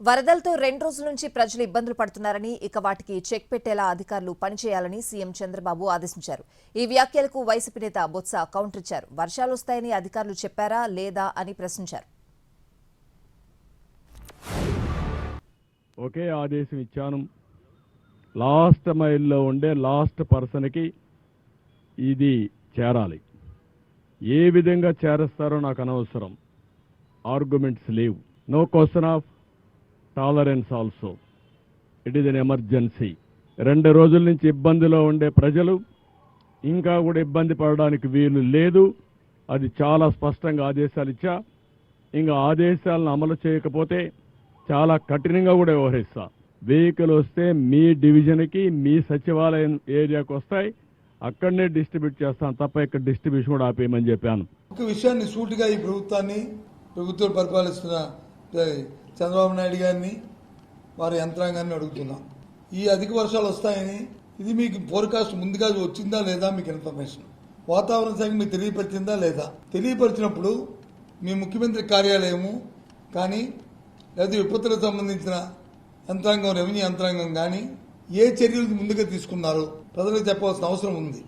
వరదలతో 2 రోజుల నుంచి ప్రజలు ఇబ్బందులు పడుతున్నారని, ఇక వాటికి చెక్ పెట్టేలా అధికారులు పనిచేయాలని సీఎం చంద్రబాబు ఆదేశించారు. ఈ వ్యాఖ్యలకు వైసీపీ నేత బొత్స కౌంటర్ ఇచ్చారు. వర్షాలు వస్తాయని అధికారులు చెప్పారా లేదా అని ప్రశ్నించారు. ఒకే ఆదేశం ఇచ్చాను. లాస్ట్ మైల్లో ఉండే లాస్ట్ పర్సన్కి ఇది చేరాలి. ఏ విధంగా చేరుస్తారో నాకు అనవసరం. ఆర్గ్యుమెంట్స్ లేవు. No question of tolerance also. It is an emergency. 2 రోజుల నుంచి ఇబ్బందిలో ఉండే ప్రజలు ఇంకా కూడా ఇబ్బంది పడడానికి వీలు లేదు. అది చాలా స్పష్టంగా ఆదేశాలు ఇచ్చా. ఇంకా ఆదేశాలను అమలు చేయకపోతే చాలా కఠినంగా కూడా వ్యవహరిస్తా. వెహికల్ వస్తే మీ డివిజన్కి, మీ సచివాలయం ఏరియాకు వస్తాయి, అక్కడనే డిస్ట్రిబ్యూట్ చేస్తాను తప్ప ఇక్కడ డిస్ట్రిబ్యూషన్ కూడా ఆపేయమని చెప్పాను. ఒక విషయాన్ని సూటిగా ఈ ప్రభుత్వం పరిపాలిస్తున్న చంద్రబాబు నాయుడు గారిని, వారి యంత్రాంగాన్ని అడుగుతున్నాం. ఈ అధిక వర్షాలు వస్తాయని ఇది మీకు ఫోర్కాస్ట్ ముందుగా వచ్చిందా లేదా? మీకు ఇన్ఫర్మేషన్ వాతావరణ శాఖ మీకు తెలియపరిచిందా లేదా? తెలియపరిచినప్పుడు మీ ముఖ్యమంత్రి కార్యాలయము కానీ లేదా విపత్తులకు సంబంధించిన యంత్రాంగం, రెవెన్యూ యంత్రాంగం కానీ ఏ చర్యలు ముందుగా తీసుకున్నారో ప్రజలకు చెప్పవలసిన అవసరం ఉంది.